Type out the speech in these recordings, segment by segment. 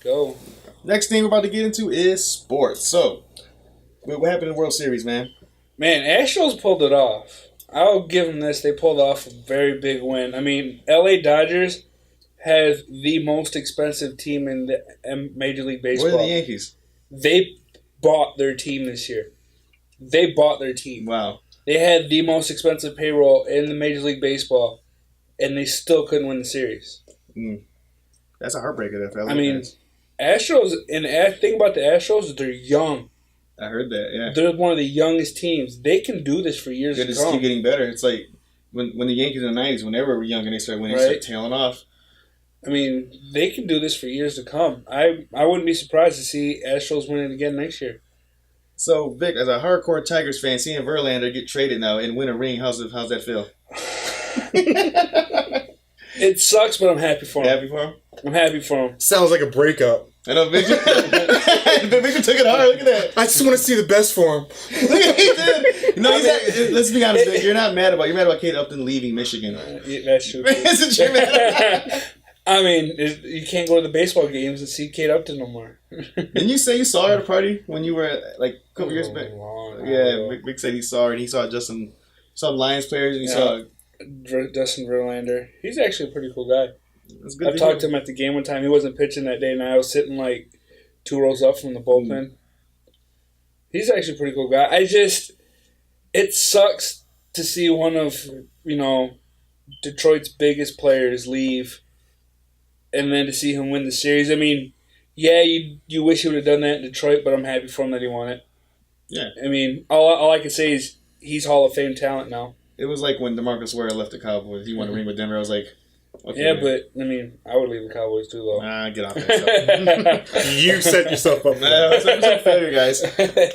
Go. Next thing we're about to get into is sports. So, what happened in the World Series, man? Man, Astros pulled it off. I'll give them this. They pulled off a very big win. I mean, LA Dodgers have the most expensive team in the Major League Baseball. What are the Yankees? They bought their team this year. They bought their team. Wow. They had the most expensive payroll in the Major League Baseball, and they still couldn't win the series. That's a heartbreaker. I mean, Astros, and the thing about the Astros is they're young. I heard that, yeah. They're one of the youngest teams. They can do this for years They to just come. keep getting better. It's like when the Yankees in the 90s, when they were young and they started winning, they started tailing off. I mean, they can do this for years to come. I wouldn't be surprised to see Astros win it again next year. So, Vic, as a hardcore Tigers fan, seeing Verlander get traded now and win a ring, how's that feel? It sucks, but I'm happy for him. Happy for him? I'm happy for him. Sounds like a breakup. I know, Victor. Victor took it hard. Look at that. I just want to see the best for him. Look at he did. No, let's be honest, Vic. You're mad about Kate Upton leaving Michigan. Yeah, that's true. Isn't you mad? I mean, you can't go to the baseball games and see Kate Upton no more. Didn't you say you saw her at a party when you were like a couple years back? Yeah, Vic said he saw her and he saw saw Lions players and he saw Justin Verlander. He's actually a pretty cool guy. Good I've talked to him at the game one time. He wasn't pitching that day, and I was sitting like 2 rows up from the bullpen. He's actually a pretty cool guy. It sucks to see one of, Detroit's biggest players leave, and then to see him win the series. I mean, yeah, you wish he would have done that in Detroit, but I'm happy for him that he won it. Yeah. I mean, all I can say is he's Hall of Fame talent now. It was like when DeMarcus Ware left the Cowboys. He won a ring with Denver. I was like, okay. Yeah, but, I mean, I would leave the Cowboys too, though. Get off that You set yourself up. Set failure, guys.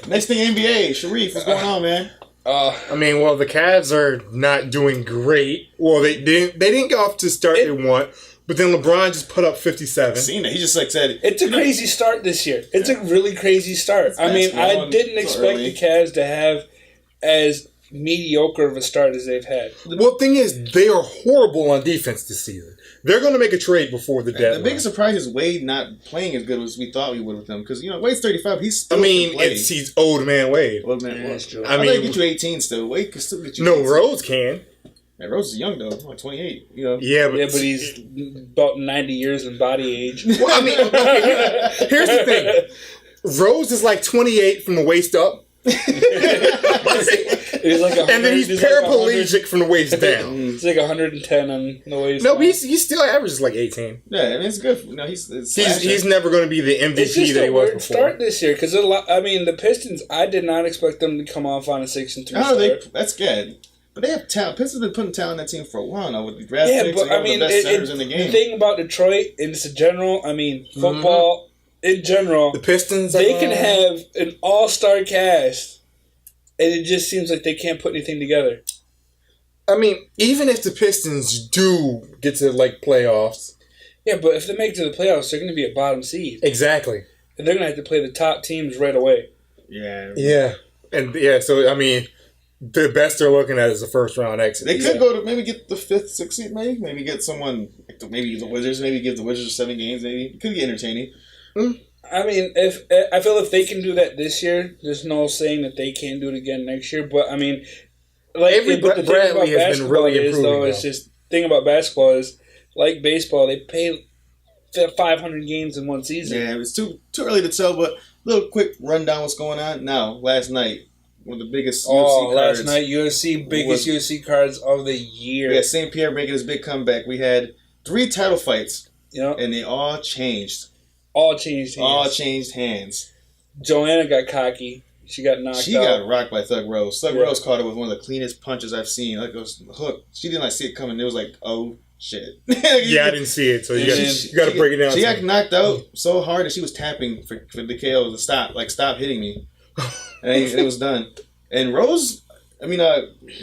Next thing, NBA. Sharif, what's going on, man? The Cavs are not doing great. Well, they didn't get off to start they want, but then LeBron just put up 57. Seen it. He just said it's a crazy start this year. It's a really crazy start. I mean, I didn't expect the Cavs to have as mediocre of a start as they've had. Well, the thing is, they are horrible on defense this season. They're going to make a trade before the deadline. The biggest surprise is Wade not playing as good as we thought we would with him. Because, Wade's 35. He's still he's old man Wade. Old man Wade. That's true. I mean, get you 18 still. Wade can still get you 18. Rose can. And Rose is young, though. Like 28. Yeah, but he's about 90 years in body age. Well, I mean, here's the thing. Rose is like 28 from the waist up. He's like and then he's paraplegic from the waist down. He's like 110 on the waist. No, but he still averages like 18. Yeah, I mean, it's good. He's never going to be the MVP that he was before. Start this year because the Pistons. I did not expect them to come off on a 6-3 start. That's good. But they have talent. Pistons have been putting talent in that team for a while now with the draft picks. But I mean, the best centers in the game. The thing about Detroit, and it's a general. I mean, football in general. The Pistons, they can have an all-star cast. And it just seems like they can't put anything together. I mean, even if the Pistons do get to, playoffs. Yeah, but if they make it to the playoffs, they're going to be a bottom seed. Exactly. And they're going to have to play the top teams right away. Yeah. Yeah. And, so, I mean, the best they're looking at is the first-round exit. They could go to maybe get the 5th, 6th seed, maybe. Maybe get someone, maybe the Wizards, maybe give the Wizards 7 games, maybe. It could get entertaining. I mean, I feel if they can do that this year, there's no saying that they can't do it again next year. But I mean, the Bradley has been really improving. It's just thing about basketball is like baseball, they play 500 games in one season. Yeah, it's too early to tell. But a little quick rundown what's going on now. Last night, one of the biggest UFC cards. Last night, biggest UFC cards of the year. Yeah, St. Pierre making his big comeback. We had 3 title fights. Yep. And they all changed. All changed hands. Joanna got cocky. She got knocked out. She got rocked by Thug Rose. Thug Rose caught her with one of the cleanest punches I've seen. Like it was hook. She didn't see it coming. It was like, oh shit. Yeah, I didn't see it. So you got to break it down. She got knocked out so hard that she was tapping for the KO to stop hitting me, and it was done. And Rose,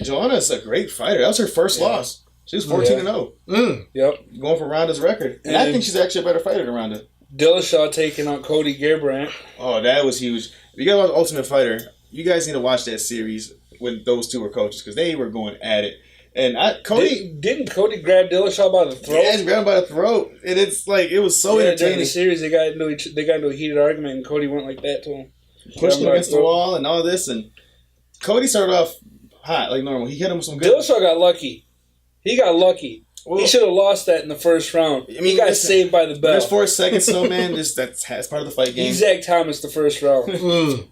Joanna's a great fighter. That was her first loss. She was 14-0. Yep. Going for Ronda's record. And I think she's actually a better fighter than Ronda. Dillashaw taking out Cody Garbrandt. Oh, that was huge. If you guys watch Ultimate Fighter, you guys need to watch that series when those two were coaches because they were going at it. And Cody didn't Cody grab Dillashaw by the throat? Yeah, he grabbed him by the throat, and it's like it was so entertaining. During the series, they got into a heated argument, and Cody went like that to him, pushed him against the wall, and all this. And Cody started off hot like normal. He hit him with some good. Dillashaw got lucky. He got lucky. Well, he should have lost that in the first round. I mean, he got saved by the bell. There's 4 seconds, though, man. That's part of the fight game. Zach Thomas the first round.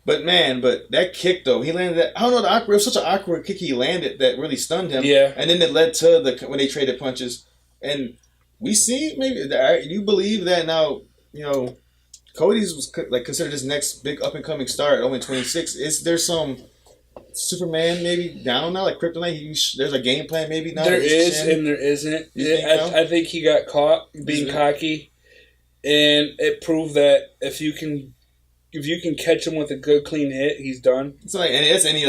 But that kick though, he landed that. I don't know. It was such an awkward kick he landed that really stunned him. Yeah. And then it led to when they traded punches. And we see maybe you believe that now. You know, Cody's was like considered his next big up and coming star at only 26. Is there some Superman maybe down now, like Kryptonite? There's a game plan maybe now. There is and there isn't. I think he got caught being cocky, and it proved that if you can catch him with a good clean hit, he's done. It's like it's any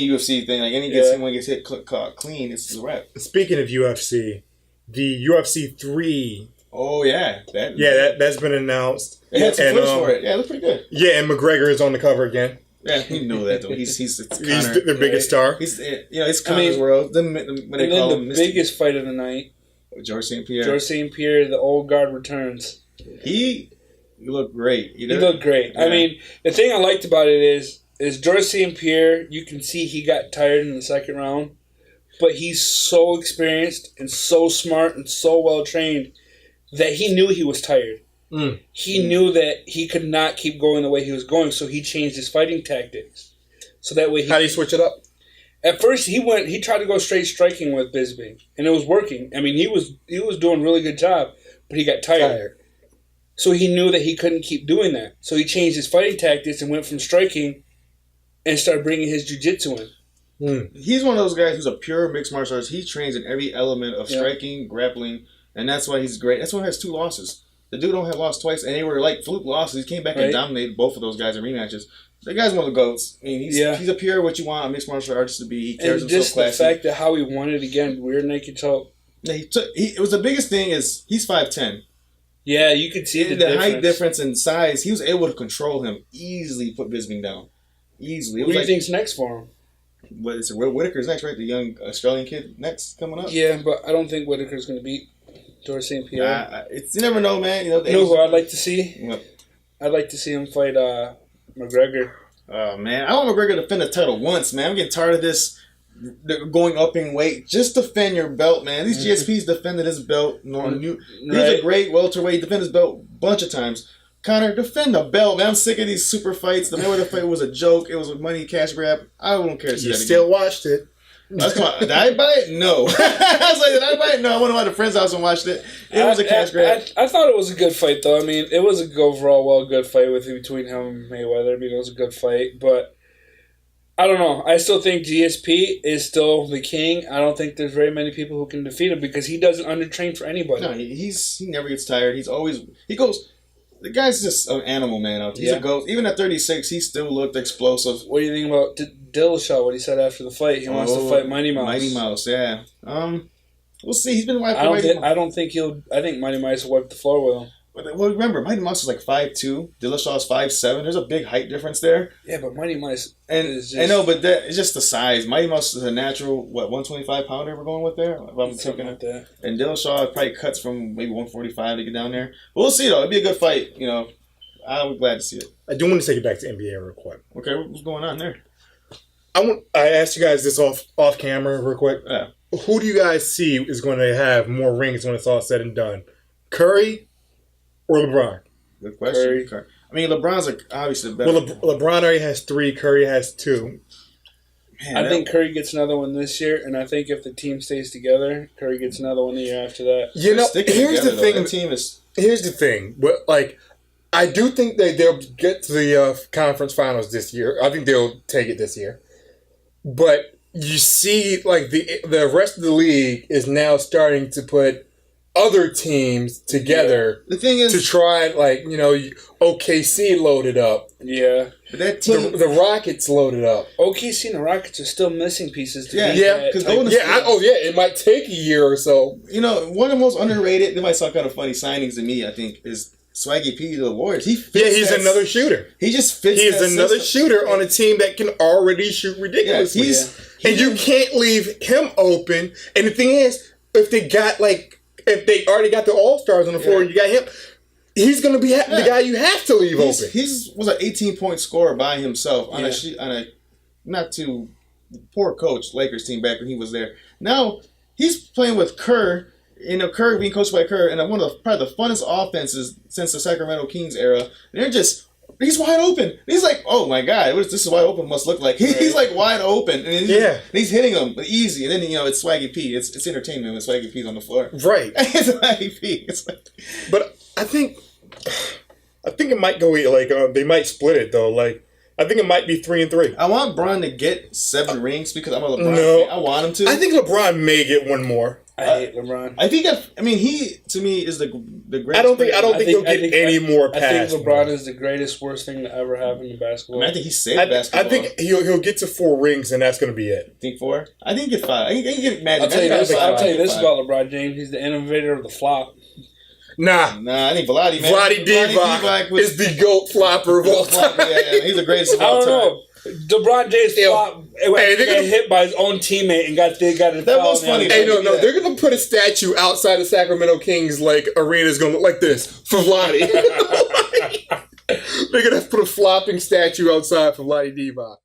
UFC thing. Like someone gets hit caught clean, it's a wrap. Speaking of UFC, the UFC 3. Oh yeah, that's been announced. It had some footage for it. Yeah, it looked pretty good. Yeah, and McGregor is on the cover again. Yeah, you know that though. He's the biggest star. It's Connor's world. When they call him the biggest fight of the night, George St. Pierre. The old guard returns. He looked great. He looked great. Yeah. I mean, the thing I liked about it is George St. Pierre. You can see he got tired in the second round, but he's so experienced and so smart and so well trained that he knew he was tired. He knew that he could not keep going the way he was going, so he changed his fighting tactics. So that way, how do you switch it up? At first, he tried to go straight striking with Bisping, and it was working. I mean, he was doing a really good job, but he got tired. So he knew that he couldn't keep doing that. So he changed his fighting tactics and went from striking and started bringing his jiu-jitsu in. He's one of those guys who's a pure mixed martial arts. He trains in every element of striking, grappling, and that's why he's great. That's why he has 2 losses. The dude don't have lost twice, and they were like fluke losses. He came back and dominated both of those guys in rematches. The guy's one of the GOATs. I mean, he's a pure what you want a mixed martial artist to be. He carries himself just classy. The fact that how he won it again, weird naked choke. It was the biggest thing is he's 5'10". Yeah, you could see the height difference in size. He was able to control him easily. Put Bisping down easily. What do you think's next for him? What is it? Whitaker's next, right? The young Australian kid next coming up. Yeah, but I don't think Whitaker's going to beat George St. Pierre. You never know, man. You know who I'd like to see? What? I'd like to see him fight McGregor. Oh, man. I want McGregor to defend the title once, man. I'm getting tired of this going up in weight. Just defend your belt, man. These GSPs defended his belt. He was a great welterweight. Defended his belt a bunch of times. Connor, defend the belt, man. I'm sick of these super fights. The Mayweather fight was a joke. It was a money cash grab. I don't care to see that again. You still watched it. Did I buy it? No. I was like, did I buy it? No. I went to my friend's house and watched it. It was a cash grab. I thought it was a good fight, though. I mean, it was a overall good fight between him and Mayweather. I mean, it was a good fight, but I don't know. I still think GSP is still the king. I don't think there's very many people who can defeat him because he doesn't undertrain for anybody. No, he never gets tired. He goes. The guy's just an animal, man. He's a ghost. Even at 36, he still looked explosive. What do you think about Dillashaw? What he said after the fight? He wants to fight Mighty Mouse. Mighty Mouse, yeah. We'll see. He's been wiped. I think Mighty Mouse will wipe the floor with him. Well, remember, Mighty Mouse is like 5'2". Dillashaw's 5'7". There's a big height difference there. Yeah, but Mighty Mouse is just... I know, but it's just the size. Mighty Mouse is a natural, 125-pounder we're going with there? If I'm something like that. And Dillashaw probably cuts from maybe 145 to get down there. But we'll see, though. It'll be a good fight. I'm glad to see it. I do want to take it back to NBA real quick. Okay, what's going on there? I asked you guys this off camera real quick. Yeah. Who do you guys see is going to have more rings when it's all said and done? Curry or LeBron? Good question. Curry. I mean, LeBron's obviously the better. Well, LeBron already has 3. Curry has 2. Man, I think Curry gets another one this year, and I think if the team stays together, Curry gets another one the year after that. Here's the thing. But I do think that they'll get to the conference finals this year. I think they'll take it this year. But you see, the rest of the league is now starting to put other teams together. The thing is, to try, OKC loaded up. Yeah. But that team, the Rockets loaded up. OKC and the Rockets are still missing pieces. It might take a year or so. One of the most underrated, they might sound kind of funny signings to me, I think, is Swaggy P to the Warriors. He's another shooter. He just fits. He is another shooter on a team that can already shoot ridiculously. And you can't leave him open. And the thing is, if they already got the All-Stars on the floor and you got him, he's going to be the guy you have to leave open. He was an 18-point scorer by himself on a not too poor coach Lakers team back when he was there. Now he's playing with Kerr. Kerr being coached by Kerr, and one of probably the funnest offenses since the Sacramento Kings era. He's wide open. He's like, oh my God, this is wide open must look like. He's like wide open, and he's hitting them easy. And then it's Swaggy P. It's entertainment when Swaggy P's on the floor. Right. It's Swaggy P. But I think it might go they might split it though. I think it might be 3-3. I want Bron to get 7 rings because I'm a LeBron fan. I want him to. I think LeBron may get one more. I hate LeBron. I think he to me is the greatest. I don't think he'll get any more past. I think LeBron is the greatest worst thing to ever happen in basketball. I think he saved basketball. I think he'll get to 4 rings and that's going to be it. Think 4? I think he get 5. I think he get Magic. I'll tell you this about LeBron James. He's the innovator of the flop. Nah, I think Vlade Divac is the GOAT flopper of all time. Yeah, he's the greatest of all time. I don't know. LeBron James flop. They're got hit by his own teamate and got it. That was funny. Hey, no, they're gonna put a statue outside the Sacramento Kings arena is gonna look like this for Vlade. They're gonna put a flopping statue outside for Vlade Divac.